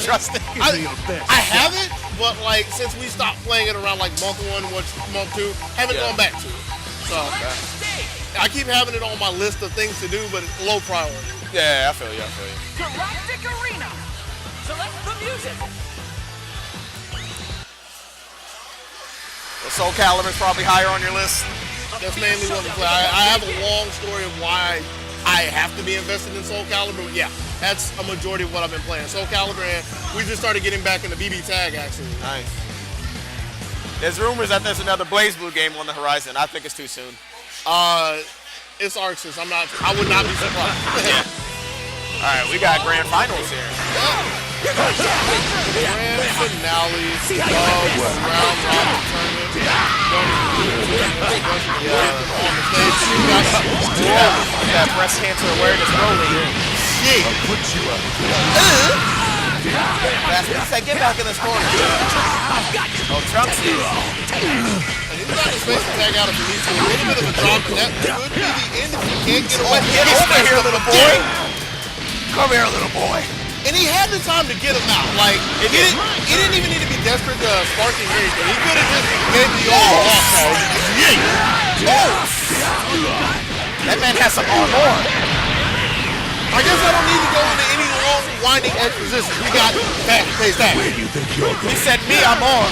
trust it. I haven't, but like since we stopped playing it around like month 1, month 2, haven't gone back to it. So I keep having it on my list of things to do, but it's low priority. Yeah, I feel you. Galactic Arena. Select the music. Well, Soul Calibur's probably higher on your list. That's mainly what we play. I have a long story of why I have to be invested in Soul Calibur. But yeah, that's a majority of what I've been playing. Soul Calibur, and we just started getting back into BB Tag actually. Nice. There's rumors that there's another Blaze Blue game on the horizon. I think it's too soon. It's Arxis. I would not be surprised. Yeah. All right, we got grand finals here. Grand finale of round robin tournament. That breast cancer awareness rolling. Shit. He said, get back in this corner. Oh, Trunks is. He's not the space to tag out if he needs to. A little bit of a drop, and that could be the end if he can't get away. Get over here, little boy. Come here, little boy. And he had the time to get him out. Like, he didn't even need to be desperate to sparking anything. He could have just made the old lock call. That man has some armor. I guess I don't need to go into any long, winding exposition. We got that, face that. He said, me, I'm on.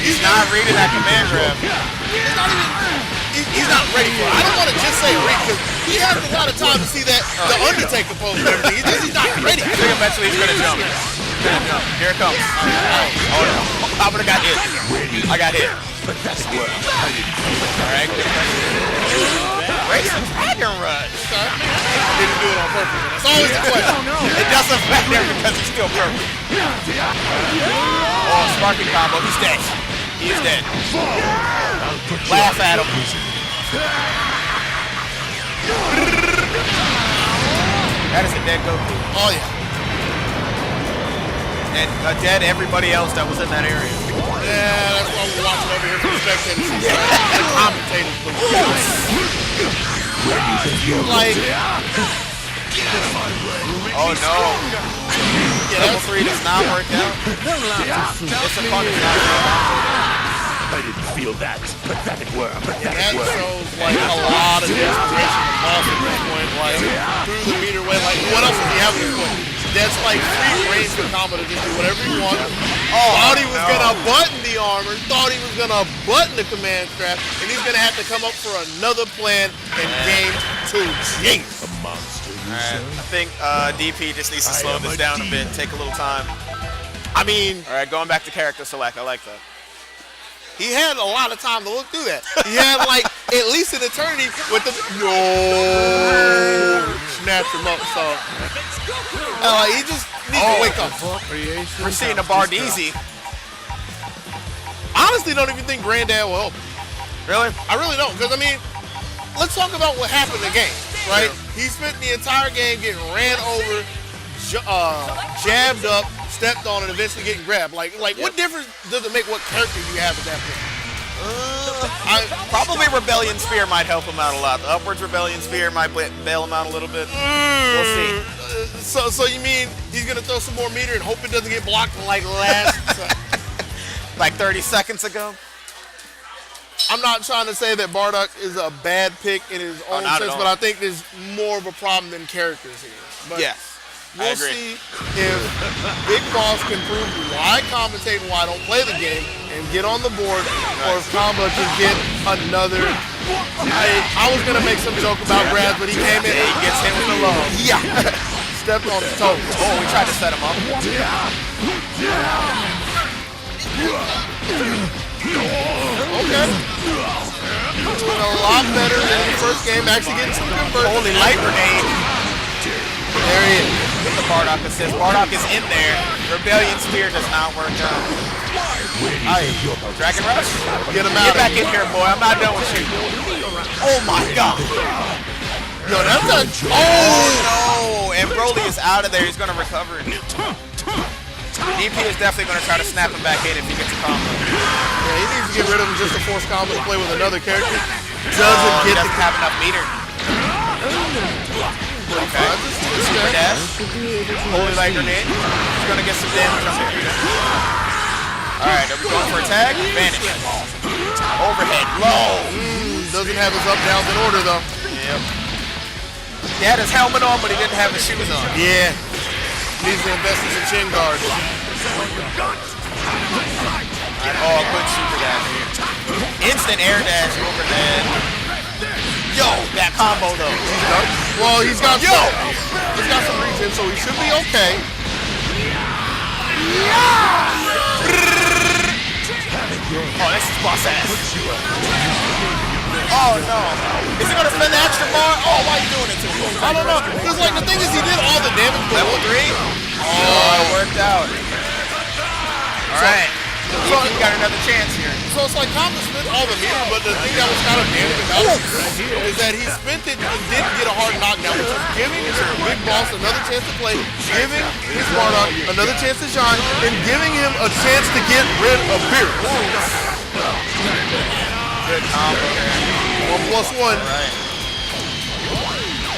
He's not reading that command grab. He's not ready for it. I don't want to just say read because he has a lot of time to see that the Undertaker pose and everything. He's not ready. I think eventually he's gonna jump. Here it comes. Oh no. I would have got hit. I got hit. Alright, good Race Dragon Rush. Didn't do it on purpose. That's always the question. It doesn't matter because he's still perfect. Oh, sparking combo. He's dead. He is dead. Laugh at him. That is a dead Goku. Oh yeah. And dead everybody else that was in that area. Yeah, that's why we're watching over here from the spectators. The commentators. Like, oh no. yeah, Level 3 does not work out. It's a fun I didn't feel that. Pathetic worm. that shows like a lot of desperation to boss at this point. Like, through the meter way. Like, what else does he have at this point? That's like free range for Kanba to just do whatever he wants. Thought he was gonna button the armor, thought he was gonna button the command strap, and he's gonna have to come up for another plan in game 2. Jeez. A monster, you Alright, I think DP just needs to slow this down a bit, take a little time. I mean, Alright, going back to character select, I like that. he had a lot of time to look through that. He had like at least an eternity with the snatched him up. So he just needs to wake up. We're seeing a Bardeezy. Honestly, don't even think Granddad will help. Really? I really don't, because I mean, let's talk about what happened in the game, right? He spent the entire game getting ran over, jabbed up, stepped on, and eventually getting grabbed. Like, what difference does it make what character you have at that point? Probably Rebellion Spear might help him out a lot. The Upwards Rebellion Spear might bail him out a little bit. We'll see. So you mean he's gonna throw some more meter and hope it doesn't get blocked like last? Like 30 seconds ago? I'm not trying to say that Bardock is a bad pick in his own sense, but I think there's more of a problem than characters here. But Yes. We'll see if Big Boss can prove why I commentate and why I don't play the game and get on the board, or if Kanba can get another. I was going to make some joke about Brad, but he came in. He gets hit with the low. Yeah. Stepped on his toe. Oh, we tried to set him up. Okay. Doing a lot better than the first game. Actually getting some good bursts. Holy light grenade. There he is. Get the Bardock assist. Bardock is in there. Rebellion Spear does not work out. Dragon Rush? Get him out. Get back in here, boy. I'm not done with you. Oh my god. Yo, that's a... Oh no. And Broly is out of there. He's going to recover. DP is definitely going to try to snap him back in if he gets a combo. Yeah, he needs to get rid of him just to force Kanba to play with another character. Doesn't have enough meter. super dash. Holy light grenade. He's gonna get some damage on Vegeta. Alright, are we going for a tag? Vanish. Overhead, low. Doesn't have his up downs in order though. Yep. He had his helmet on, but he didn't have his shoes on. Yeah. Needs to invest in some chin guards. Oh, good super dash. Instant air dash overhead. Yo, that combo though. Well, he's got some regen, so he should be okay. Oh, this is boss ass. Oh no. Is he gonna spend the extra bar? Oh, why are you doing it to me? I don't know. Because like the thing is he did all the damage. Level 3? Oh, it worked out. Alright. So he got another chance here. So it's like Kanba spent all the meter, but the thing that was kind of damaging about it is that he spent it and didn't get a hard knockdown, which is giving his big boss another chance to play, giving his Bardock another chance to shine, and giving him a chance to get rid of Beerus. Good combo. 1+1. Right.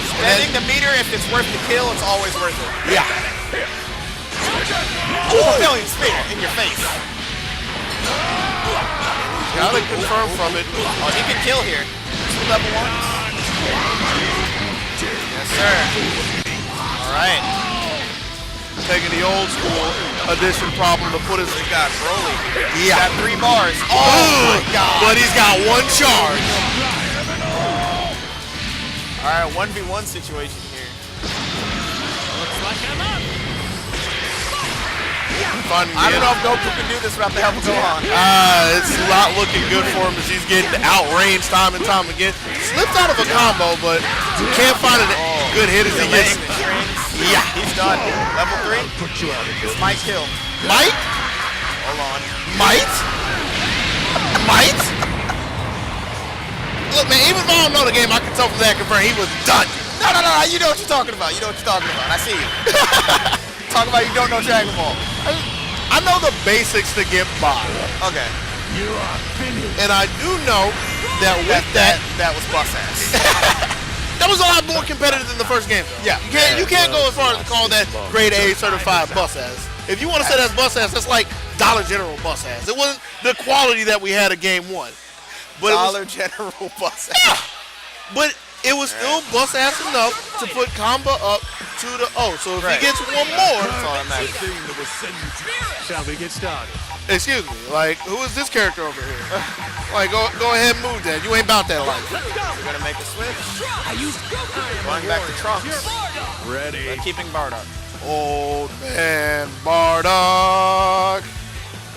Spending the meter, if it's worth the kill, it's always worth it. Yeah. Oh, million spear in your face. Gotta confirm from it. Oh, he can kill here. 2 level 1s. Yes, sir. Alright. Taking the old school addition problem to put his... We got Broly. Yeah. Got 3 bars. Oh, my God. But he's got 1 charge. Alright, 1v1 situation here. Looks like I'm up. I don't know if Goku can do this without the help of Gohan. It's not looking good for him as he's getting outranged time and time again. Slipped out of a combo, but can't find a good hit as he gets. Yeah. He's done. Level 3. This might kill. Might? Hold on. Might? Might? Look, man, even if I don't know the game, I can tell from that confirm he was done. No. You know what you're talking about. You know what you're talking about. I see you. Talk about you don't know Dragon Ball. I know the basics to get by. Okay. And I do know that with that was bus ass. that was a lot more competitive than the first game, though. Yeah. You can't go as far as to call that grade A certified bus ass. If you want to say that's bus ass, that's like Dollar General bus ass. It wasn't the quality that we had at game 1. But Dollar General bus ass. Yeah. But it was still bus ass enough to put Kanba up to the O. So if he gets one more, that's all that matters. Shall we get started? excuse me, like who is this character over here? Like go ahead and move that. You ain't about that life. We're gonna make a switch. Going back to Trunks. Ready. But keeping Bardock. Old man Bardock.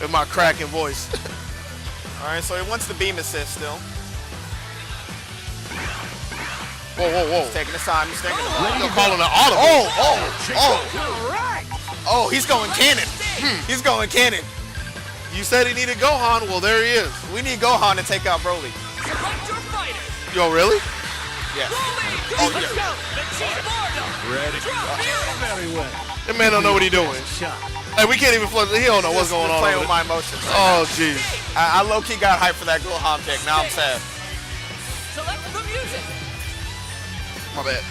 With my cracking voice. Alright, so he wants the beam assist still. Whoa. He's taking his time, he's thinking about it. They're calling an audible. Oh, he's going cannon. He's going cannon. You said he needed Gohan. Well, there he is. We need Gohan to take out Broly. Select your fighter. Yo, really? Yeah. Oh, yeah. Ready. Very well. That man don't know what he's doing. Shot. Hey, we can't even flush. He don't know what's going on. Playing over with my emotions. Oh, jeez. I low-key got hyped for that Gohan pick. Now I'm sad. Select the music. My bad.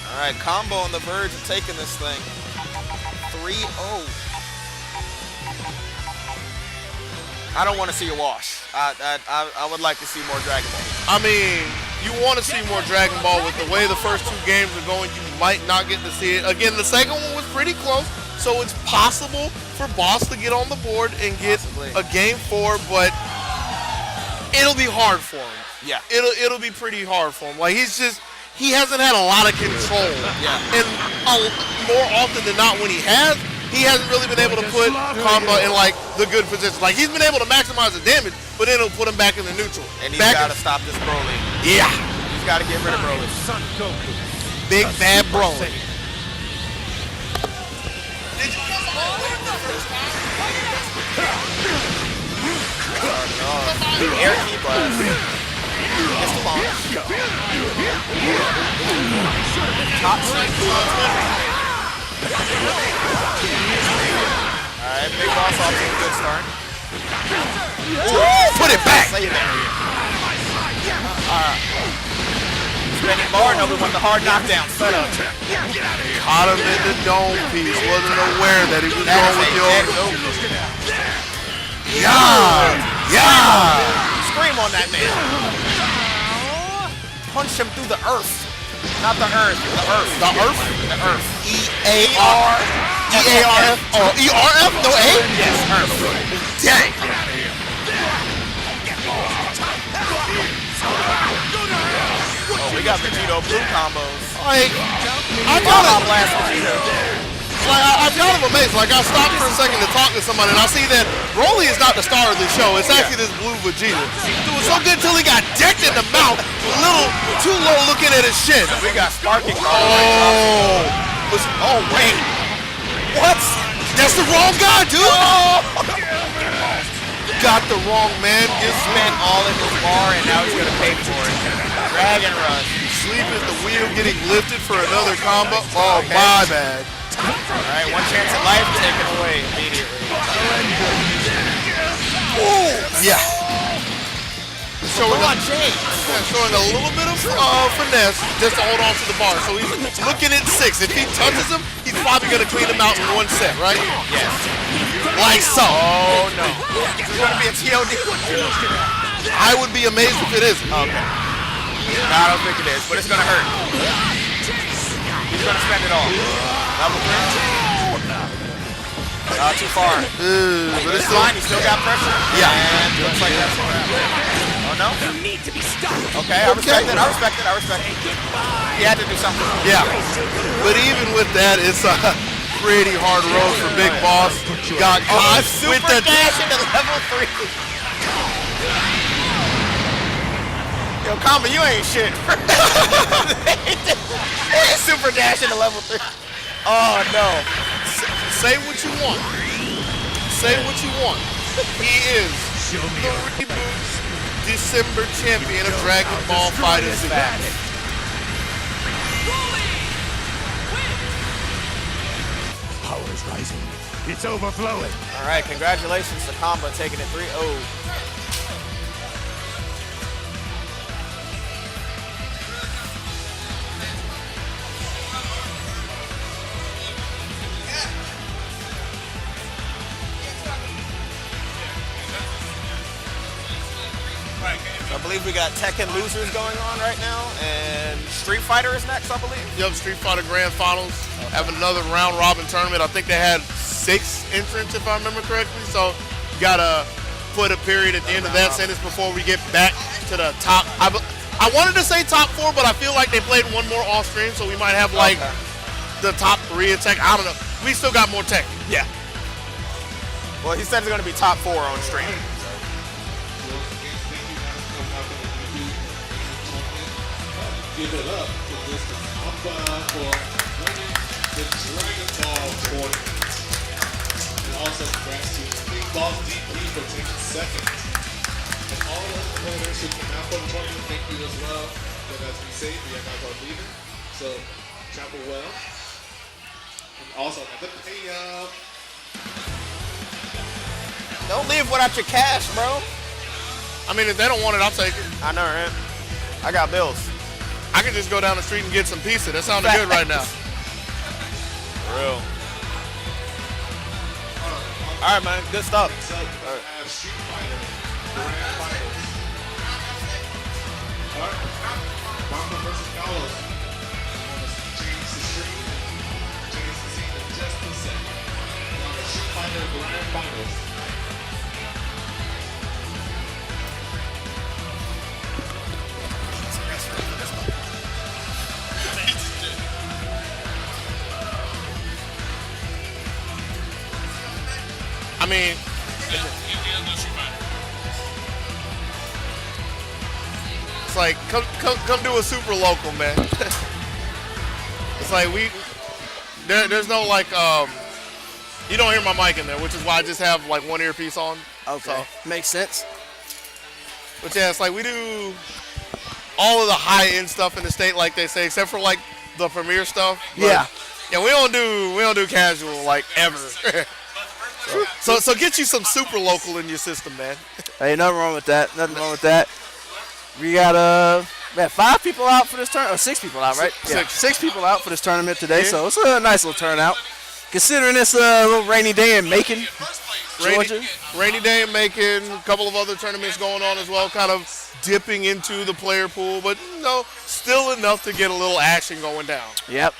All right, Combo on the verge of taking this thing. 3-0. I don't want to see a wash. I would like to see more Dragon Ball. I mean, you want to see more Dragon Ball. With the way the first 2 games are going, you might not get to see it. Again, the second one was pretty close, so it's possible for Boss to get on the board and get a game 4, but it'll be hard for him. Yeah. It'll be pretty hard for him. Like he hasn't had a lot of control. Yeah. And more often than not, when he hasn't really been able to put Kanba in like the good position. Like he's been able to maximize the damage, but then it'll put him back in the neutral. And he's got to stop this Broly. Yeah. He's got to get rid of Broly. Son Goku. Big bad Broly. Air key blast. Gets the launch. Top sink. Alright, Big Boss off to a good start. Ooh, put it back. Say that. Alright. spinning bar. Nobody wants the hard knockdown. Set up. Caught him in the dome piece. Wasn't aware that he was going with the old. Yeah. Scream on that man. Punch him through the earth. Not the earth. The earth. The earth? The earth. E-A-R-F? Oh, E-R-F? No A? Yes, earth. Dang. Oh, we got Vegeta blue combos. Like, I'm kind of amazed. Like, I stopped for a second to talk to somebody, and I see that Broly is not the star of the show. It's actually this blue Vegeta. Doing so good until he got decked in the mouth, a little too low looking at his shit. We got sparking. Oh, wait. What? That's the wrong guy, dude. Oh. Got the wrong man. He spent all in his bar, and now he's gonna pay for it. Dragon Rush. Sleep is the wheel getting lifted for another combo. Oh, okay. My bad. Alright, one chance at life taken away immediately. Ooh. Yeah. Showing a little bit of finesse just to hold on to the bar. So he's looking at 6. If he touches him, he's probably going to clean him out in one set, right? Yes. Like so. Oh, no. Is it going to be a TOD? I would be amazed if it isn't. Okay. No, I don't think it is, but it's going to hurt. He's going to spend it all. Level 3. Too far. But it's fine. He still got pressure. Yeah. And looks like that's what happened. Oh, no? You need to be stopped. Okay, I respect it. I respect it. He had to do something. Yeah. But even with that, it's a pretty hard road for Big Boss. Got caught with the dash into level 3. Yo, Kanba, you ain't shit. Super dash into level 3. Oh, no. Say what you want. Say what you want. He is the Reboot December champion of Dragon Ball FighterZ. Power is rising. It's overflowing. All right, congratulations to Kanba taking it 3-0. I believe we got Tekken losers going on right now, and Street Fighter is next, I believe. Yep, Street Fighter Grand Finals. Have another round robin tournament. I think they had 6 entrants, if I remember correctly. So, gotta put a period at the end of that sentence before we get back to the top. I wanted to say top 4, but I feel like they played one more off stream, so we might have like the top 3 in Tekken. I don't know. We still got more Tekken. Yeah. Well, he said it's gonna be top 4 on stream. Give it up to Mr. Kanba for winning the Dragon Ball tournament. And also congrats to BigBossDP for taking 2nd. And all of the players who came out for the tournament, thank you as well. But as we say, we are not our leader. So travel well. And also another payout. Don't leave without your cash, bro. I mean, if they don't want it, I'll take it. I know, right? I got bills. I can just go down the street and get some pizza. That sounded good right now. Real. All right, man. Good stuff. So we have Street Fighter Grand Finals. All right. Bardock versus Carlos. Change the stream. Change the scene in just a second. Now the Street Fighter Grand Finals. I mean, it's like come do a super local, man. It's like there's no like you don't hear my mic in there, which is why I just have like one earpiece on. Okay. So. Makes sense. But yeah, it's like we do all of the high end stuff in the state, like they say, except for like the premiere stuff. But, yeah. Yeah, we don't do casual like ever. So get you some super local in your system, man. Hey, nothing wrong with that. Nothing wrong with that. We got We had 5 people out for this tournament, or 6 people out, right? Yeah, 6 people out for this tournament today, so it's a nice little turnout. Considering it's a little rainy day in Macon, Georgia. Rainy day in Macon, a couple of other tournaments going on as well, kind of dipping into the player pool, but still enough to get a little action going down. Yep.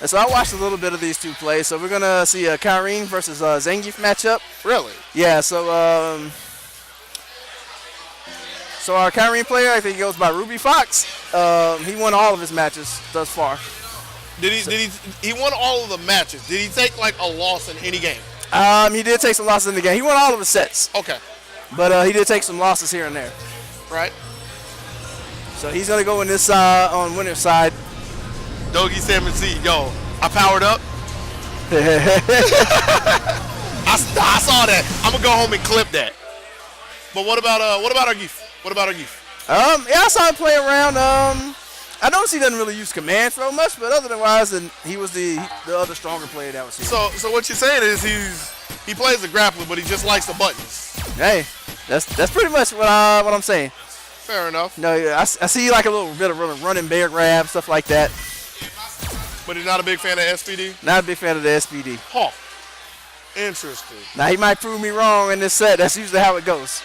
And so I watched a little bit of these two play. So we're gonna see a Karin versus Zangief matchup. Really? Yeah. So our Karin player, I think he goes by RWBYFox. He won all of his matches thus far. He won all of the matches. Did he take like a loss in any game? He did take some losses in the game. He won all of his sets. Okay. But he did take some losses here and there. Right. So he's gonna go in this on winner's side. Doggy Salmon C, yo, I powered up. I saw that. I'm gonna go home and clip that. But what about Argif? Yeah, I saw him play around. I noticed he doesn't really use command throw much, but otherwise, he was the other stronger player that was here. So what you're saying is he plays the grappler, but he just likes the buttons. Hey, that's pretty much what I'm saying. Fair enough. No, I see like a little bit of running bear grab, stuff like that. But he's not a big fan of SPD? Not a big fan of the SPD. Huh. Interesting. Now, he might prove me wrong in this set. That's usually how it goes.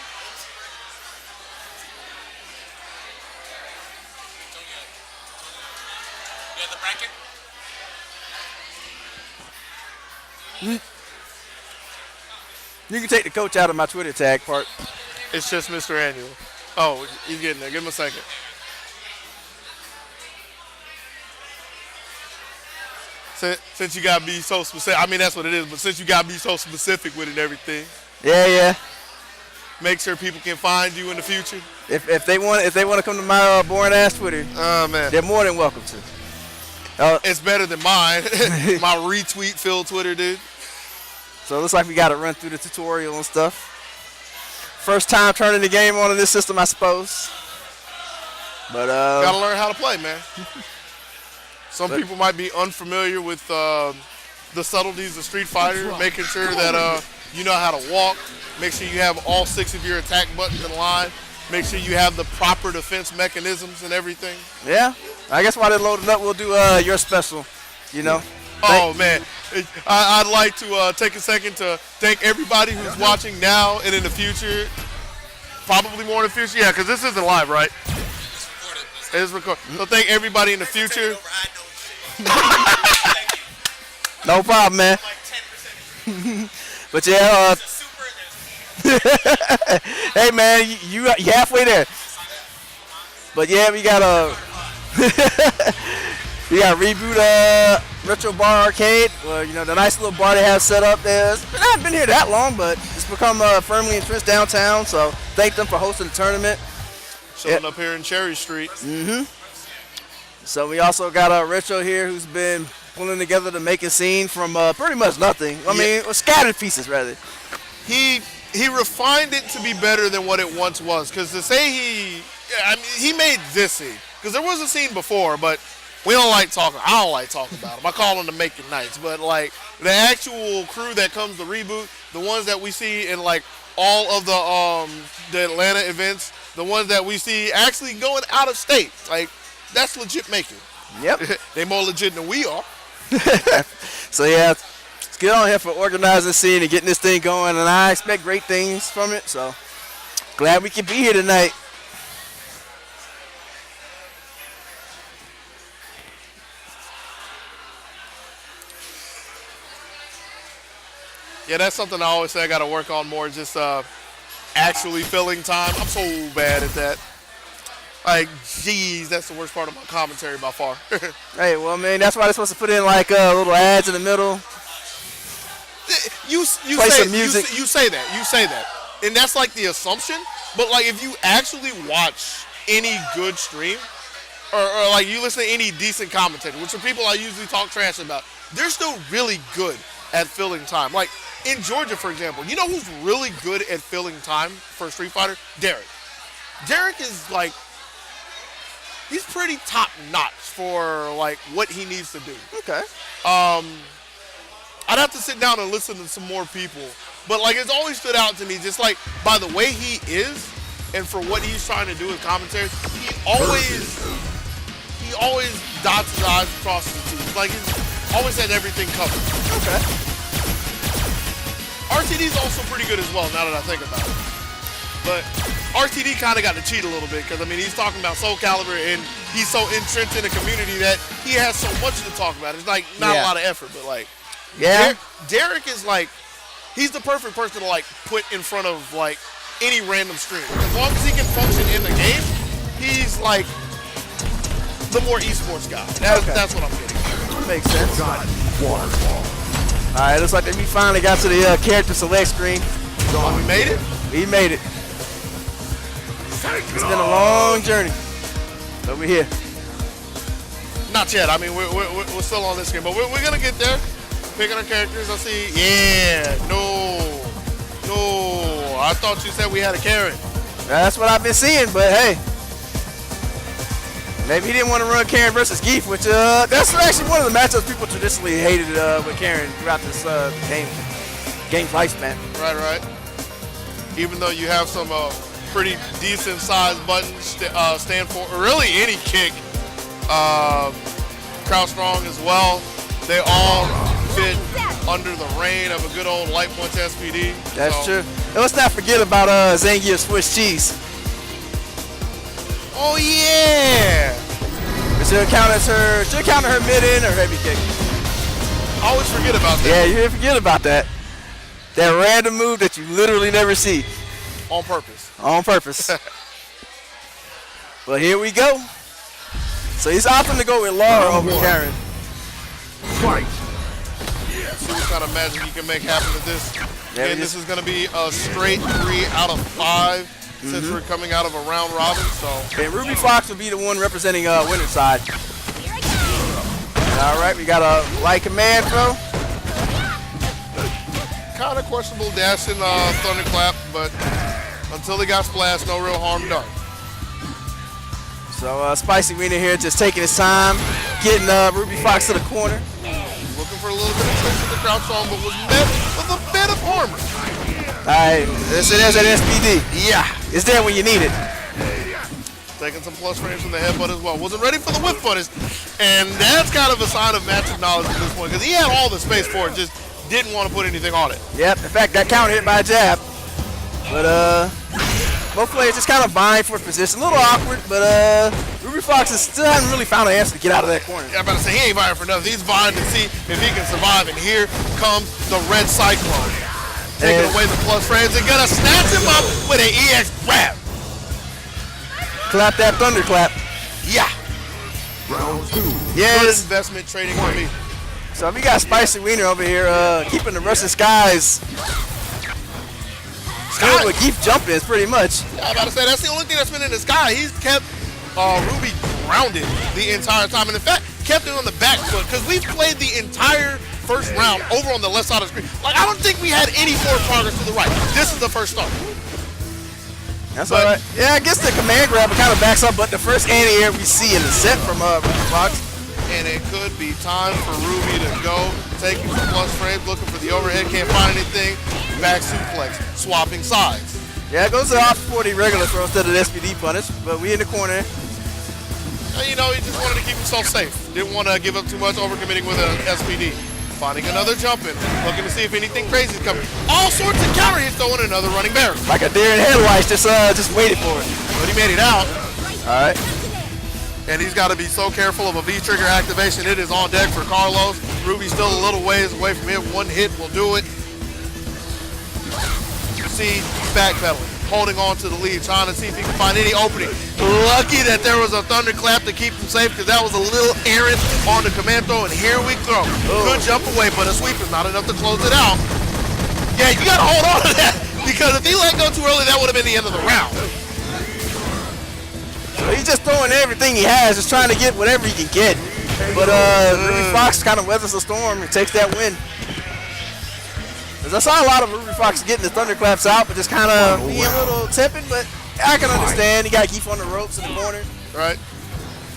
You have the bracket? You can take the coach out of my Twitter tag part. It's just Mr. Annual. Oh, he's getting there. Give him a second. Since you gotta be so specific, I mean that's what it is. But since you gotta be so specific with it and everything, yeah. Make sure people can find you in the future. If they want to come to my boring ass Twitter, man, they're more than welcome to. It's better than mine. My retweet filled Twitter, dude. So it looks like we got to run through the tutorial and stuff. First time turning the game on in this system, I suppose. But gotta learn how to play, man. Some people might be unfamiliar with the subtleties of Street Fighter, making sure that you know how to walk, make sure you have all 6 of your attack buttons in line, make sure you have the proper defense mechanisms and everything. Yeah, I guess while they're loading up, we'll do your special, Oh, man. I'd like to take a second to thank everybody who's watching now and in the future. Probably more in the future. Yeah, because this isn't live, right? It is recorded. So thank everybody in the future. No problem, man. But yeah, hey man, you halfway there. But yeah, we got Reboot Retro Bar Arcade. Well, the nice little bar they have set up there. I haven't been here that long, but it's become firmly entrenched downtown. So thank them for hosting the tournament. Showing up here in Cherry Street. Mm-hmm. So we also got Retro here, who's been pulling together to make a scene from pretty much nothing. I mean, scattered pieces rather. He refined it to be better than what it once was. Because to say he made this scene. Because there was a scene before, but I don't like talking about them. I call them the Making Nights. But like the actual crew that comes to Reboot, the ones that we see in like all of the Atlanta events, the ones that we see actually going out of state, like that's legit making. Yep. They more legit than we are. So yeah, let's get on here for organizing the scene and getting this thing going, and I expect great things from it. So glad we could be here tonight. Yeah, that's something I always say I got to work on more, just actually filling time. I'm so bad at that. Like, geez, that's the worst part of my commentary by far. Hey, well, man, that's why they're supposed to put in like little ads in the middle. You play say some music. You say that, and that's like the assumption. But like, if you actually watch any good stream, or like you listen to any decent commentator, which are people I usually talk trash about, they're still really good at filling time. Like in Georgia, for example, you know who's really good at filling time for a Street Fighter? Derek. Derek is like, he's pretty top notch for like what he needs to do. Okay. I'd have to sit down and listen to some more people, but like it's always stood out to me, just like by the way he is, and for what he's trying to do with commentary, he always dots his I's, crosses his T's. Like he's always had everything covered. Okay. RTD's also pretty good as well, now that I think about it. But RTD kind of got to cheat a little bit because, I mean, he's talking about Soul Calibur and he's so entrenched in the community that he has so much to talk about. It's like not a lot of effort, but like, Derek is like, he's the perfect person to like put in front of like any random stream. As long as he can function in the game, he's like the more esports guy. That's what I'm getting. Makes sense. All right, looks like we finally got to the character select screen. Oh, we made it? We made it. It's been a long journey, but we're here. Not yet. I mean, we're still on this game, but we're going to get there. Picking our characters. I see. Yeah. No. I thought you said we had a Karin. That's what I've been seeing, but hey. Maybe he didn't want to run Karin versus Geef, which that's actually one of the matchups people traditionally hated with Karin throughout this game's lifespan. Right. Even though you have some pretty decent sized buttons stand for really any kick. Crouch strong as well. They all fit under the reign of a good old light punch SPD. That's true. And let's not forget about Zangief's Swiss cheese. Oh yeah! Should count her mid-in or heavy kick. I always forget about that. Yeah, you forget about that. That random move that you literally never see. On purpose. On purpose. But here we go. So he's opting to go with Laura over Karin. Fight. See what kind of magic you can make happen with this. Yeah, and this is going to be a straight 3 out of 5 since we're coming out of a round robin. So. And RWBYFox will be the one representing winner's side. All right, we got a light command throw. Kind of questionable dash in Thunderclap, but until he got splashed, no real harm done. So SpicyWeiner here just taking his time, getting RWBYFox to the corner. Looking for a little bit of tricks with the crouch on, but was met with a bit of armor. All right, there's an SPD. Yeah. It's there when you need it. Taking some plus frames from the headbutt as well. Wasn't ready for the whip punish, and that's kind of a sign of matchup knowledge at this point, because he had all the space for it, just didn't want to put anything on it. Yep, in fact, that counter hit by a jab. But both players just kind of vying for position. A little awkward, but RWBYFox still hasn't really found an answer to get out of that corner. Yeah, I'm about to say, he ain't vying for nothing. He's vying to see if he can survive, and here comes the Red Cyclone. Taking away the plus frames and gonna snatch him up with an EX grab. Clap that thunderclap. Yeah. Round 2. Yeah. Good investment trading for me. So we got SpicyWeiner over here keeping the Russian skies. Still with Geef jumping is pretty much. Yeah, I'm about to say, that's the only thing that's been in the sky. He's kept Ruby grounded the entire time, and in fact, kept it on the back foot, because we've played the entire first round over on the left side of the screen. Like, I don't think we had any forward progress to the right. This is the first start. That's all right. Yeah, I guess the command grab kind of backs up, but the first anti-air we see in the set from RWBYFox. And it could be time for Ruby to go, taking some plus frames, looking for the overhead, can't find anything. Back suplex, swapping sides. Yeah, it goes to the off 40 regular throw instead of the SPD punish, but we in the corner. And, you know, he just wanted to keep himself safe. Didn't want to give up too much, overcommitting with an SPD. Finding another jump in, looking to see if anything crazy is coming. All sorts of counter hits, throwing another running barrel. Like a deer in headlights, just waited for it. But he made it out. All right. And he's got to be so careful of a V-trigger activation. It is on deck for Carlos. Ruby's still a little ways away from it. One hit will do it. You see, backpedaling, holding on to the lead, trying to see if he can find any opening. Lucky that there was a thunderclap to keep him safe, because that was a little errant on the command throw, and here we go. Good jump away, but a sweep is not enough to close it out. Yeah, you got to hold on to that, because if he let go too early, that would have been the end of the round. So he's just throwing everything he has, just trying to get whatever he can get. But RWBYFox kind of weathers the storm and takes that win. Because I saw a lot of RWBYFox getting the thunderclaps out, but just kind of being a little tepid, but I can understand. He got Geef on the ropes in the corner. Right.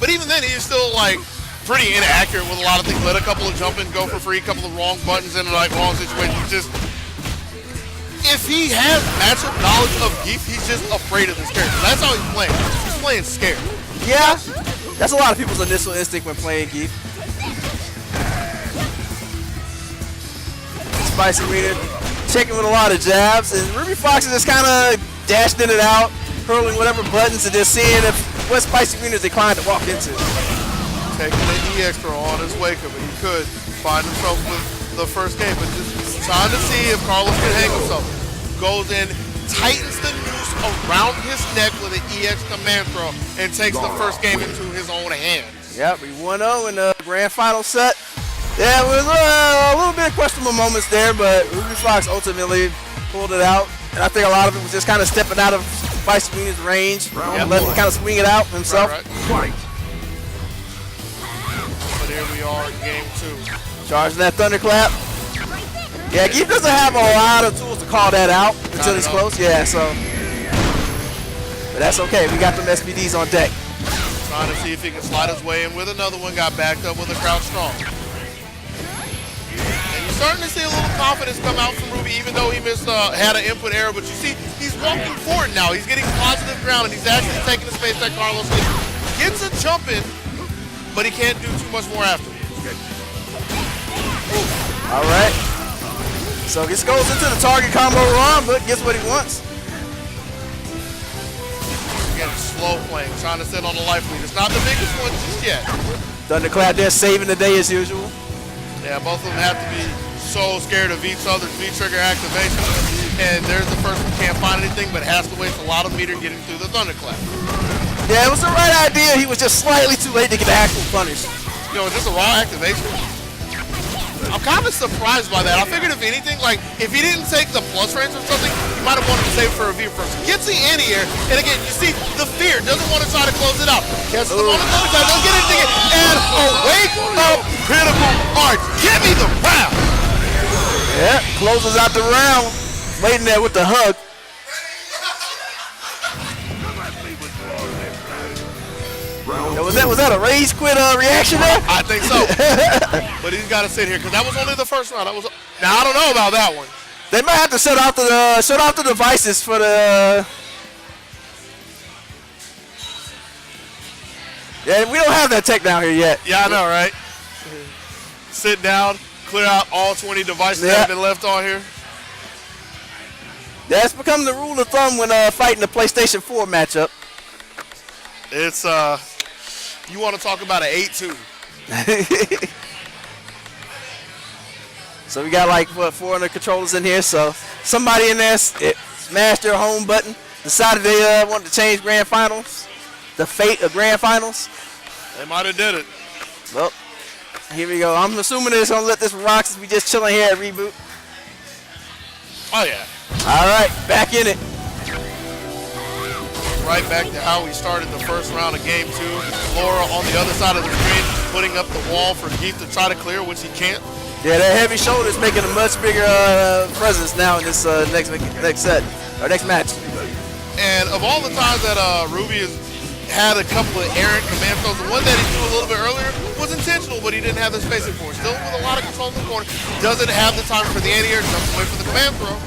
But even then, he's still, like, pretty inaccurate with a lot of things. Let a couple of jump in, go for free, a couple of wrong buttons in, like, wrong situations. Just, if he has matchup knowledge of Geef, he's just afraid of this character. That's how he's playing. He's playing scared. Yeah, that's a lot of people's initial instinct when playing Geef. SpicyWeiner checking with a lot of jabs, and RWBYFox is just kind of dashing in and out, hurling whatever buttons, and just seeing if what SpicyWeiner is declined to walk into. Taking an EX throw on his wake up, and he could find himself with the first game, but just trying to see if Carlos can hang himself. Goes in, tightens the noose around his neck with an EX command throw, and takes the first game into his own hands. Yep, we 1-0 in the grand final set. Yeah, it was a little bit of questionable moments there, but RWBYFox ultimately pulled it out. And I think a lot of it was just kind of stepping out of SpicyWeiner's range and letting him kind of swing it out himself. Right. But here we are in game 2. Charging that thunderclap. Yeah, Geef doesn't have a lot of tools to call that out until he's close. Yeah, so. But that's okay. We got them SPDs on deck. Trying to see if he can slide his way in with another one. Got backed up with a crouch strong. And you're starting to see a little confidence come out from Ruby, even though he had an input error. But you see, he's walking forward now. He's getting positive ground, and he's actually taking the space that Carlos needs. Gets a jump in, but he can't do too much more after. All right. So this goes into the target combo run, but gets what he wants. Again, slow playing, trying to sit on the life lead. It's not the biggest one just yet. Thunderclap there, saving the day as usual. Yeah, both of them have to be so scared of each other's V-trigger activation. And there's the first one, can't find anything, but has to waste a lot of meter getting through the thunderclap. Yeah, it was the right idea. He was just slightly too late to get the actual punish. Yo, is this a raw activation? I'm kind of surprised by that. I figured if anything, like, if he didn't take the plus range or something, he might have wanted to save for a V first. Gets the anti-air, and again, you see the fear. Doesn't want to try to close it out. Catches the ball on the thunderclap, doesn't get anything, and a wake up critical arch. Give me the round. Yeah, closes out the round. Waiting there with the hug. Was that a rage quit reaction there? I think so. But he's got to sit here because that was only the first round. Now I don't know about that one. They might have to shut off the devices for the. Yeah, we don't have that tech down here yet. Yeah, I know, right? Sit down, clear out all 20 devices that have been left on here. That's become the rule of thumb when fighting the PlayStation 4 matchup. It's you want to talk about an 8-2. So we got like, what, 400 controllers in here, so somebody in there smashed their home button, decided they wanted to change Grand Finals, the fate of Grand Finals. They might have did it. Well, here we go. I'm assuming they're going to let this rock since we just chilling here at Reboot. Oh, yeah. All right, back in it. Right back to how we started the first round of game 2. Laura on the other side of the screen, putting up the wall for Geef to try to clear, which he can't. Yeah, that heavy shoulder is making a much bigger presence now in this next set, or next match. And of all the times that Ruby has had a couple of errant command throws, the one that he threw a little bit earlier was intentional, but he didn't have the spacing for it. Still with a lot of control in the corner, doesn't have the time for the anti-air, jumps away for the command throw.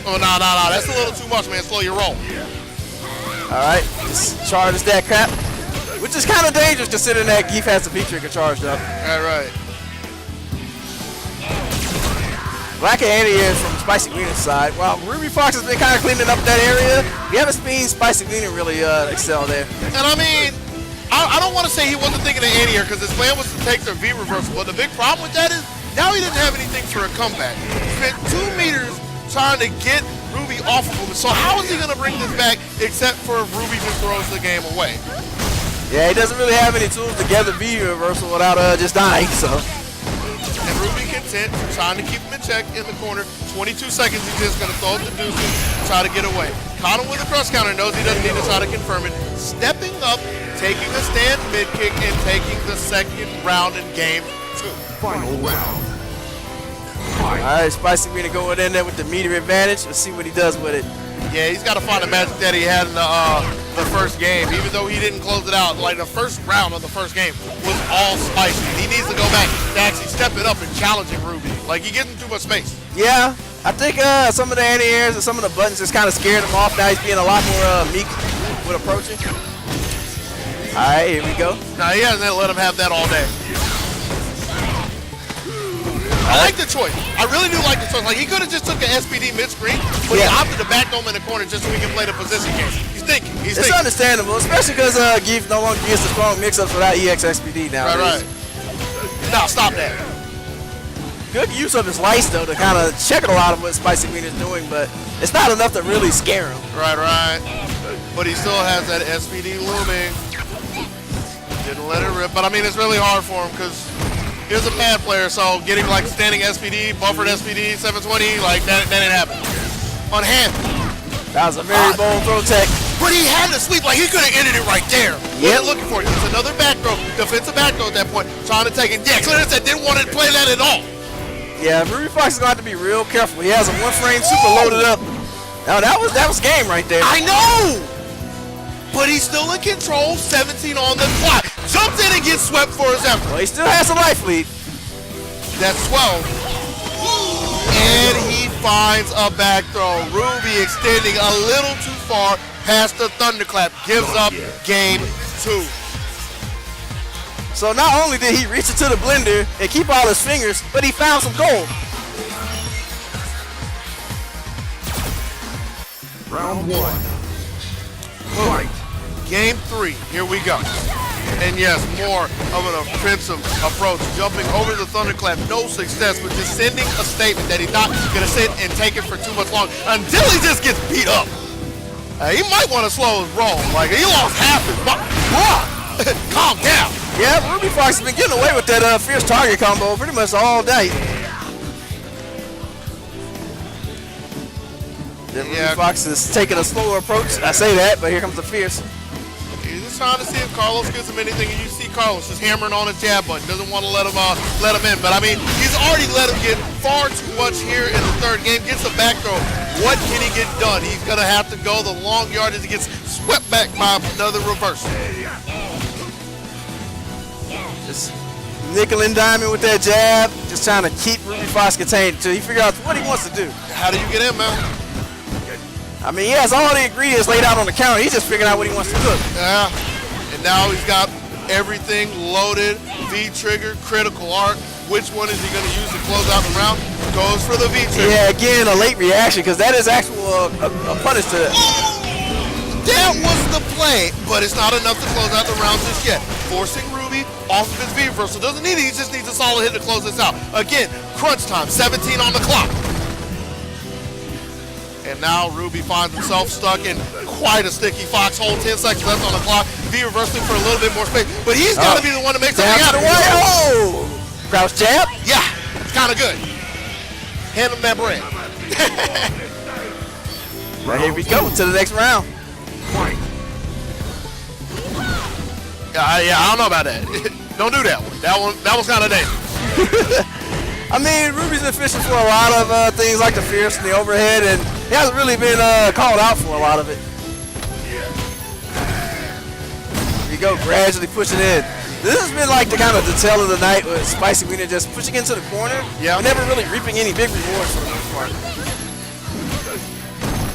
Oh, no, that's a little too much, man. Slow your roll. All right, just charges that crap, which is kind of dangerous considering that Geef has the V-trigger charged up. All right. Lack of anti-airs from SpicyWeiner's side. While RWBYFox has been kind of cleaning up that area, we haven't seen SpicyWeiner really excel there. And I mean, I don't want to say he wasn't thinking of anti-air because his plan was to take the V reversal. But the big problem with that is now he didn't have anything for a comeback. He spent 2 meters trying to get Ruby off of him. So how is he going to bring this back except for if Ruby just throws the game away? Yeah, he doesn't really have any tools to get the V reversal without just dying, so. And Ruby content, trying to keep him in check in the corner. 22 seconds, he's just going to throw it to deuces, try to get away. Caught him with a cross counter, knows he doesn't need to try to confirm it. Stepping up, taking a stand mid-kick, and taking the second round in game 2. Final round. All right, SpicyWeiner going in there with the meter advantage. Let's see what he does with it. Yeah, he's got to find the magic that he had in the first game. Even though he didn't close it out, like the first round of the first game was all spicy. He needs to go back to actually step it up and challenging Ruby. Like, he gives him too much space. Yeah, I think some of the anti-airs and some of the buttons just kind of scared him off. Now he's being a lot more meek with approaching. All right, here we go. Nah, he hasn't let him have that all day. I like the choice. I really do like the choice. Like, he could have just took an SPD mid-screen, but he opted to back him in the corner just so he can play the position game. He's thinking. He's It's thinking. understandable, especially because Geef no longer gets the strong mix-ups without EX SPD now. Right. Now, stop that. Good use of his lights, though, to kind of check a lot of what SpicyWeiner's doing, but it's not enough to really scare him. Right. But he still has that SPD looming. Didn't let it rip, but I mean, it's really hard for him because he's a pad player, so getting like standing SPD, buffered SPD, 720, like that didn't happen. On hand. That was a very bold throw tech. But he had to sweep, like he could have ended it right there. Yep. Wasn't looking for it. It's another back throw, defensive back throw at that point, trying to take it. Yeah, Clarence said didn't want to play that at all. Yeah, RWBYFox is going to have to be real careful. He has a one-frame super loaded up. Now that was game right there. I know! But he's still in control, 17 on the clock. Jumps in and gets swept for his effort. Well, he still has a life lead. That's 12. And he finds a back throw. Ruby extending a little too far past the thunderclap. Gives up game 2. So not only did he reach into the blender and keep all his fingers, but he found some gold. Round 1. Fight. Game 3, here we go. And yes, more of an offensive approach. Jumping over the thunderclap, no success, but just sending a statement that he's not going to sit and take it for too much longer until he just gets beat up. He might want to slow his roll. Like, he lost half his body. Calm down. Yeah, RWBYFox has been getting away with that fierce target combo pretty much all day. RWBYFox is taking a slower approach. I say that, but here comes the fierce. He's just trying to see if Carlos gives him anything, and you see Carlos just hammering on his jab button. Doesn't want to let him in. But I mean, he's already let him get far too much here in the third game. Gets a back throw. What can he get done? He's gonna have to go the long yardage. He gets swept back by another reversal. Just nickel and diming with that jab, just trying to keep RWBYFox contained until he figures out what he wants to do. How do you get in, man? I mean, he has all the ingredients laid out on the counter. He's just figuring out what he wants to cook. Yeah, and now he's got everything loaded. V-trigger, critical art. Which one is he going to use to close out the round? Goes for the V-trigger. Yeah, again, a late reaction, because that is actual a punish to that. That was the play, but it's not enough to close out the round just yet. Forcing Ruby off of his V-reversal. Doesn't need it, he just needs a solid hit to close this out. Again, crunch time, 17 on the clock. And now Ruby finds himself stuck in quite a sticky foxhole. 10 seconds left on the clock. V-reversing for a little bit more space, but he's got to be the one to make something happen. Oh! Crouch jab? Yeah, it's kind of good. Hand him that bread. Right, here we go to the next round. Yeah, I don't know about that. Don't do that one. That was kind of dangerous. I mean, Ruby's been fishing for a lot of things like the fierce and the overhead, and he hasn't really been called out for a lot of it. Here you go, gradually pushing in. This has been like the kind of the tale of the night with SpicyWeiner just pushing into the corner. Yeah. But never really reaping any big rewards for the most part.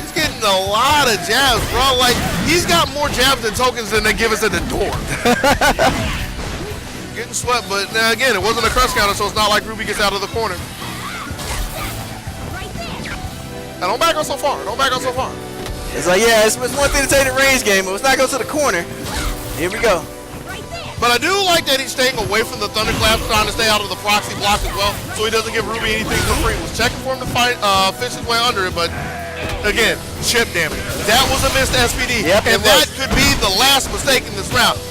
He's getting a lot of jabs, bro. Like, he's got more jabs than tokens than they give us at the door. Getting swept, but again, it wasn't a crush counter, so it's not like Ruby gets out of the corner. Now, don't back up so far. Don't back up so far. It's like, yeah, it's one thing to take the range game, but let's not go to the corner. Here we go. But I do like that he's staying away from the thunderclaps, trying to stay out of the proxy block as well, so he doesn't give Ruby anything for free. Was checking for him to fight, fish his way under it, but again, chip damage. That was a missed SPD, and that could be the last mistake in this round.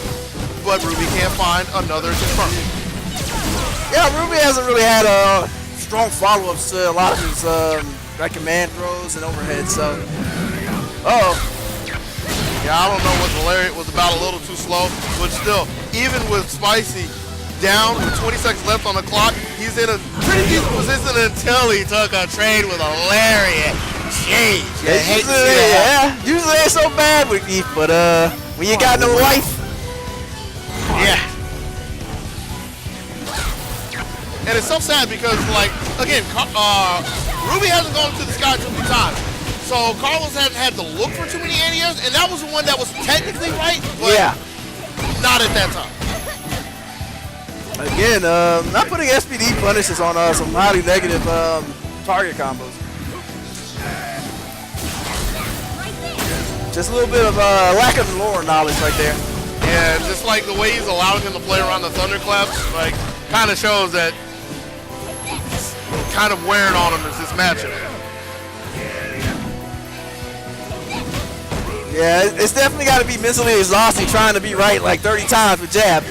But Ruby can't find another confirm. Yeah, Ruby hasn't really had strong follow-ups to a lot of his like command throws and overheads, so. Yeah, I don't know what Valerian was about, a little too slow, but still, even with Spicy down with 20 seconds left on the clock, he's in a pretty decent position until he took a trade with a lariat. Jeez, usually ain't so bad with Geef, but when you got no life. Yeah. And it's so sad because, like, again, Ruby hasn't gone to the sky too many times. So Carlos hadn't had to look for too many anti-airs, and that was the one that was technically right, but not at that time. Again, not putting SPD punishes on some highly negative target combos. Just a little bit of lack of lore knowledge right there. Yeah, just like the way he's allowing him to play around the thunderclaps, like, kind of shows that it's kind of wearing on him as this matchup. Yeah, it's definitely got to be mentally exhausting trying to be right like 30 times with jab.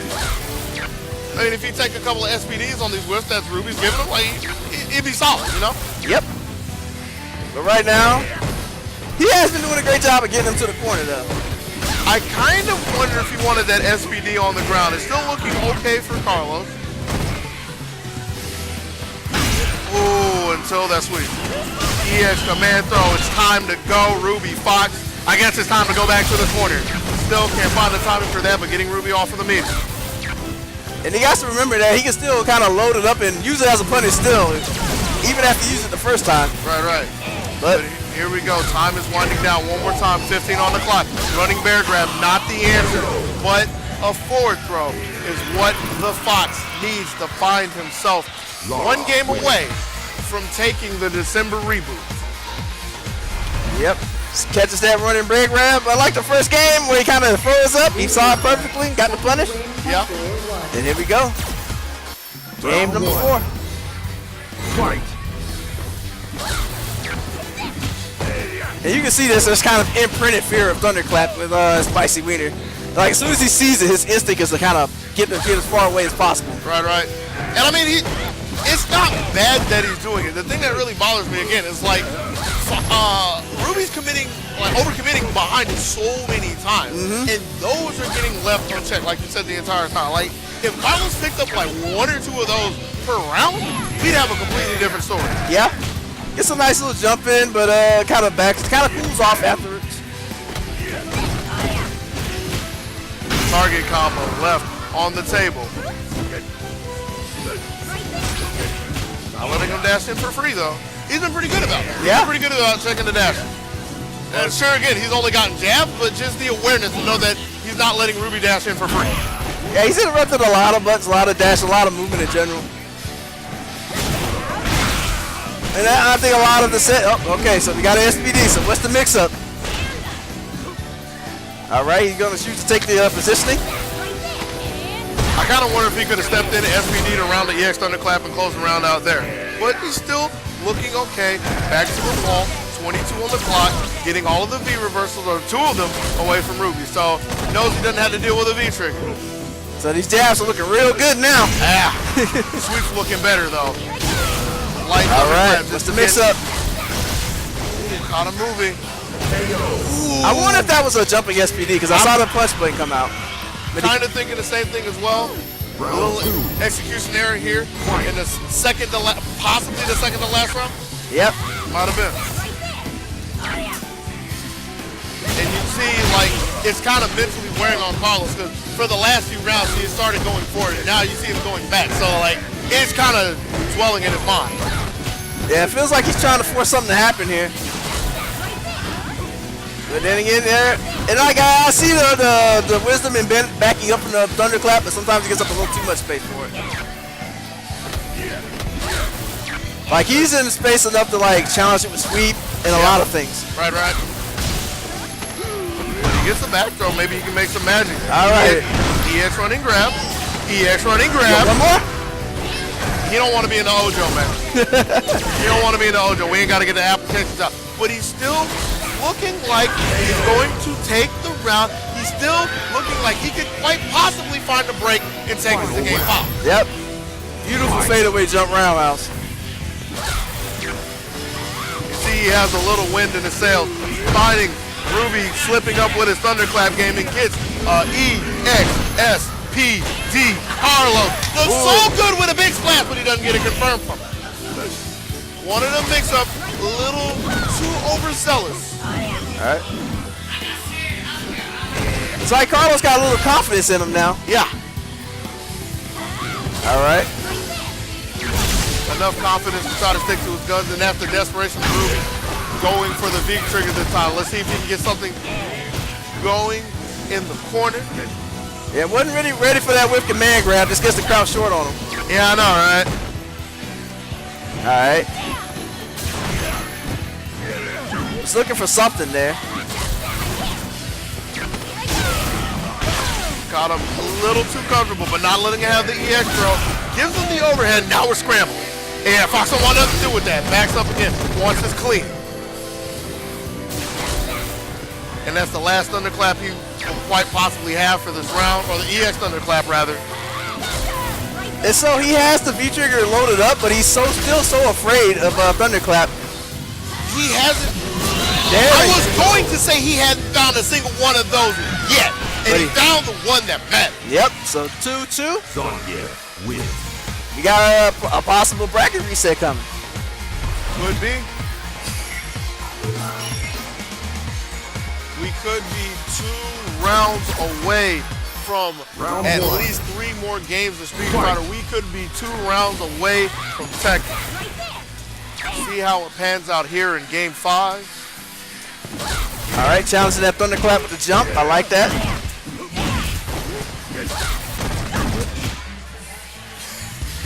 I mean, if you take a couple of SPDs on these whiffs that Ruby's giving him, like, it'd be solid, you know? Yep. But right now, he has been doing a great job of getting him to the corner, though. I kind of wonder if he wanted that SPD on the ground. It's still looking okay for Carlos. Ooh, until that sweep. EX command throw. It's time to go, RWBYFox. I guess it's time to go back to the corner. Still can't find the timing for that, but getting Ruby off of the meter. And he has to remember that he can still kind of load it up and use it as a punish still, even after using it the first time. Right. But here we go. Time is winding down. One more time. 15 on the clock. Running bear grab, not the answer, but a forward throw is what the Fox needs to find himself one game away from taking the December reboot. Yep. Catches that running bear grab. I like the first game where he kind of froze up. He saw it perfectly, got the punish. Yeah. And here we go. Game number 4. Fight. And you can see this, there's kind of imprinted fear of Thunderclap with SpicyWeiner. Like, as soon as he sees it, his instinct is to kind of get as far away as possible. Right. And I mean, it's not bad that he's doing it. The thing that really bothers me, again, is like, Ruby's overcommitting behind it so many times. And those are getting left unchecked, like you said the entire time. Like, if Carlos picked up like 1 or 2 of those per round, we'd have a completely different story. Yeah. Gets a nice little jump in, but kind of cools off afterwards. Target combo left on the table. Not letting him dash in for free though. He's been pretty good about it. Yeah. He's pretty good about checking the dash. And sure, again, he's only gotten jabs, but just the awareness to know that he's not letting Ruby dash in for free. Yeah, he's interrupted a lot of buttons, a lot of dash, a lot of movement in general. And I think a lot of the set. Oh, okay, so we got an SPD. So what's the mix-up? All right, he's going to shoot to take the positioning. I kind of wonder if he could have stepped in and SPD'd around the EX Thunderclap and closed the round out there. But he's still looking okay. Back to the wall. 22 on the clock. Getting all of the V reversals, or 2 of them, away from Ruby. So he knows he doesn't have to deal with a V trigger. So these jabs are looking real good now. Sweep's looking better though. All right, what's the mix-up? Caught him moving. I wonder if that was a jumping SPD because I saw the punch button come out. Kind of thinking the same thing as well. A little execution error here in the second to possibly the second to last round. Yep. Might have been. And you see, like, it's kind of mentally wearing on Carlos because for the last few rounds he started going forward and now you see him going back. So, like, it's kind of dwelling in his mind. Yeah, it feels like he's trying to force something to happen here. But then again, and like I see the wisdom in backing up in the thunderclap, but sometimes he gets up a little too much space for it. Like he's in space enough to like challenge it with sweep and a lot of things. Right. When he gets the back throw, maybe he can make some magic. All right. EX running grab. EX running grab. One more? He don't want to be in the Ojo, man. He don't want to be in the Ojo. We ain't got to get the applications out. But he's still looking like he's going to take the round. He's still looking like he could quite possibly find a break and take us to game 5. Yep. Beautiful fadeaway jump roundhouse. You see he has a little wind in his sails. Finding Ruby slipping up with his thunderclap game and gets EXSPD Carlos. Looks so good with a big splash, but he doesn't get it confirmed from him. One of them mix up a little too overzealous. All right. It's like Carlos got a little confidence in him now. Yeah. All right. Enough confidence to try to stick to his guns, and after desperation from Ruby, going for the V trigger this time. Let's see if he can get something going in the corner. Yeah, wasn't really ready for that whip command grab. Just gets the crouch short on him. Yeah, I know, right? All right. Just looking for something there. Caught him a little too comfortable, but not letting him have the EX throw. Gives him the overhead. Now we're scrambling. And Fox don't want nothing to do with that. Backs up again. Wants his clean. And that's the last thunderclap he will quite possibly have for this round, or the EX thunderclap rather. And so he has the V trigger loaded up, but he's still so afraid of thunderclap. He hasn't. I was going to say he hadn't found a single one of those yet, and he found the one that mattered. Yep. So 2-2. Zangief wins. You got a possible bracket reset coming. Could be. We could be 2 rounds away from Round at one. least 3 more games of Street Fighter. We could be 2 rounds away from Tekken. See how it pans out here in Game 5. All right, challenging that thunderclap with the jump. I like that.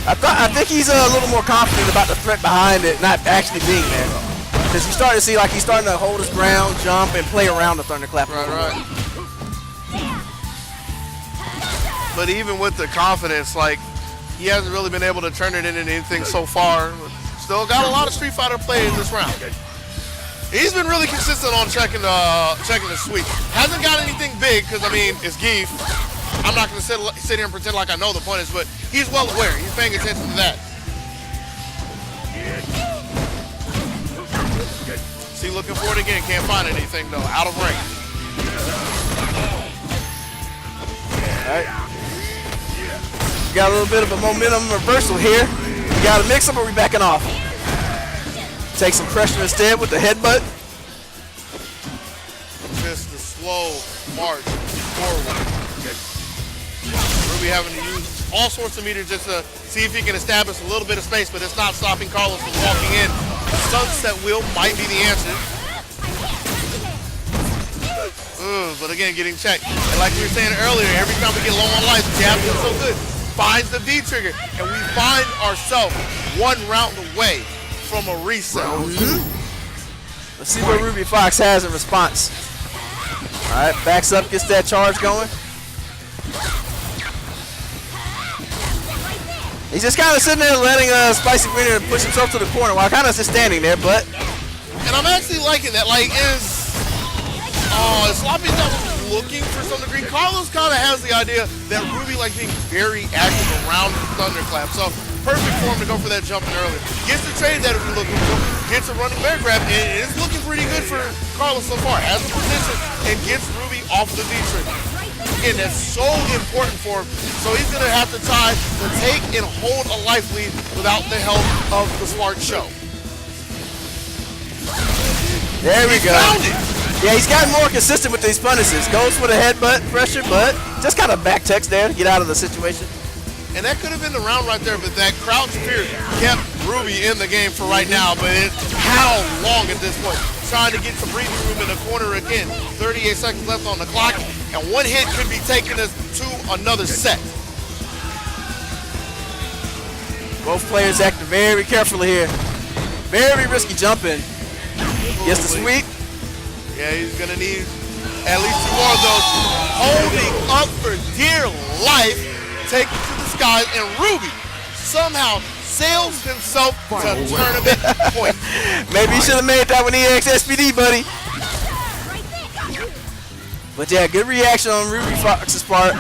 I think he's a little more confident about the threat behind it not actually being there. Because you start to see like he's starting to hold his ground, jump, and play around the thunderclap. Right. But even with the confidence, like, he hasn't really been able to turn it into anything so far. Still got a lot of Street Fighter play in this round. He's been really consistent on checking the sweep. Hasn't got anything big, because, I mean, it's Geef. I'm not going to sit here and pretend like I know the opponents, but he's well aware. He's paying attention to that. See, looking for it again. Can't find anything, though. Out of range. All right. Got a little bit of a momentum reversal here. You got to mix them or we backing off. Take some pressure instead with the headbutt. Just the slow march forward. Ruby having to use all sorts of meters just to see if he can establish a little bit of space, but it's not stopping Carlos from walking in. The sunset wheel might be the answer. But again, getting checked. And like we were saying earlier, every time we get low on life, jab is so good. Finds the V trigger, and we find ourselves 1 round away from a reset. Let's see what RWBYFox has in response. All right, backs up, gets that charge going. He's just kind of sitting there letting SpicyWeiner push himself to the corner while kind of just standing there, but. And I'm actually liking that. Like, Sloppy Jones looking for some degree. Carlos kind of has the idea that Ruby likes being very active around the thunderclap. So perfect for him to go for that jumping earlier. Gets the trade that we're looking for. Gets a running bear grab, and it's looking pretty good for Carlos so far. Has a position and gets Ruby off the V-trigger. Again, that's so important for him. So he's going to have to tie the take and hold a life lead without the help of the smart show. There we go. Found it. Yeah, he's gotten more consistent with these punishes. Goes for the headbutt pressure, but just kind of back text there to get out of the situation. And that could have been the round right there, but that crouch fear kept Ruby in the game for right now. But how long at this point? Trying to get some breathing room in the corner again. 38 seconds left on the clock, and 1 hit could be taking us to another set. Both players acting very carefully here. Very risky jumping. Gets the sweep. Yeah, he's going to need at least 2 more of those. Holding up for dear life, taking to the skies, and Ruby somehow sails himself to tournament point. Maybe he should have made that when he EX SPD, buddy. But yeah, good reaction on RWBYFox's part.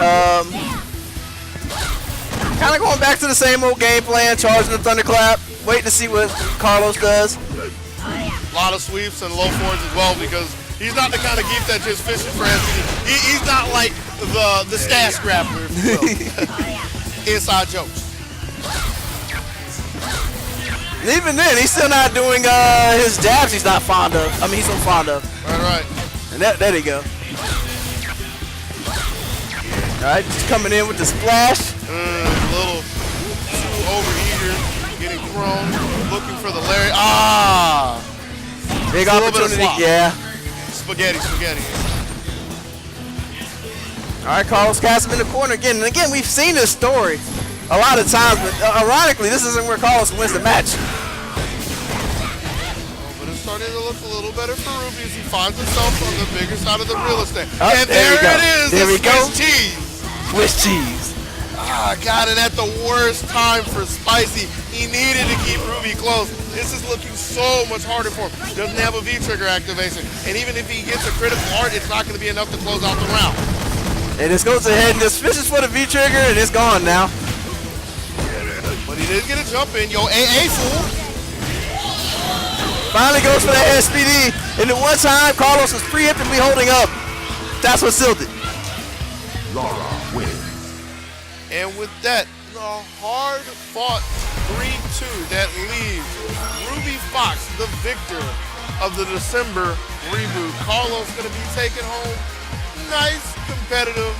Kind of going back to the same old game plan, charging the thunderclap, waiting to see what Carlos does. A lot of sweeps and low forwards as well, because he's not the kind of geek that just fishes for SPD. He's not like the stash grabber, if you will. Inside jokes. And even then, he's still not doing his jabs he's not fond of. I mean, he's so fond of. Right. And there they go. All right, just coming in with the splash. A little too overeager, getting thrown, looking for the Larry. Big a little bit of opportunity, slop. yeah. Spaghetti. All right, Carlos cast him in the corner again. And again, we've seen this story a lot of times, but ironically, this isn't where Carlos wins the match. But it's starting to look a little better for Ruby as he finds himself on the bigger side of the real estate. Oh, and there it is, There we the go. Swiss cheese. Swiss cheese. Got it at the worst time for Spicy. He needed to keep Ruby close. This is looking so much harder for him. Doesn't have a V-trigger activation. And even if he gets a critical art, it's not going to be enough to close out the round. And this goes ahead and just fishes for the V-trigger, and it's gone now. But he did get a jump in. Yo, AA fool. Finally goes for that SPD. And the one time Carlos was preemptively holding up, that's what sealed it. Laura wins. And with that, the hard-fought 3-2 that leaves RWBYFox the victor of the December reboot. Carlos going to be taking home nice, competitive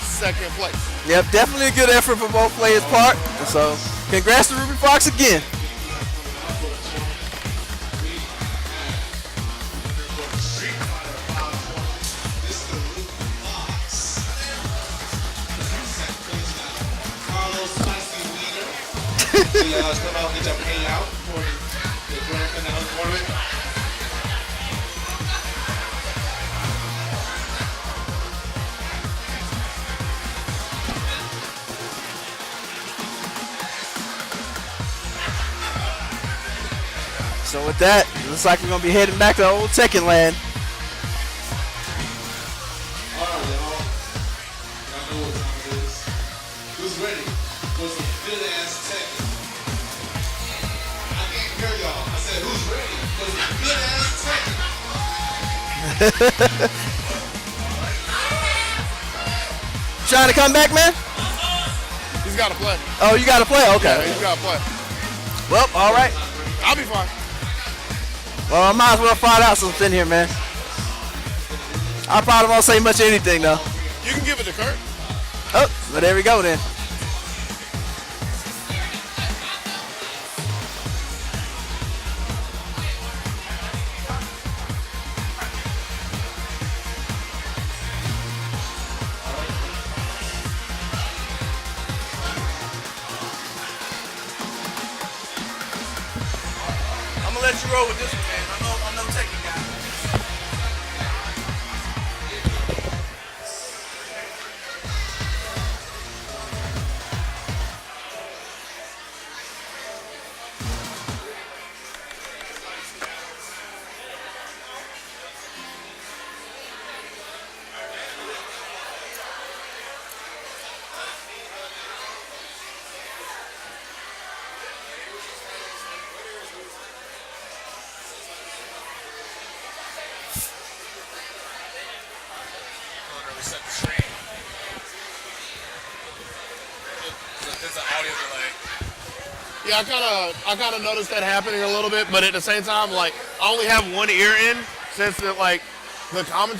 second place. Yep, definitely a good effort for both players' part. And so, congrats to RWBYFox again. CarlosSpicyWeiner. Come out and get your payout for the grand finale tournament. So with that, it looks like we're going to be heading back to old Tekken land. All right, y'all. Y'all know what time it is. Who's ready for some good-ass Tekken? I can't hear y'all. I said, who's ready for some good-ass Tekken? Trying to come back, man? He's got to play. Oh, you got to play? Okay. Yeah, he's got to play. Well, all right. I'll be fine. Well, I might as well find out something here, man. I probably won't say much of anything, though. You can give it to Kurt. Oh, well, there we go, then. I'm going to let you roll with this one, man. I'm no Tekken guy. Yeah, I kind of noticed that happening a little bit, but at the same time, like, I only have one ear in since the commentator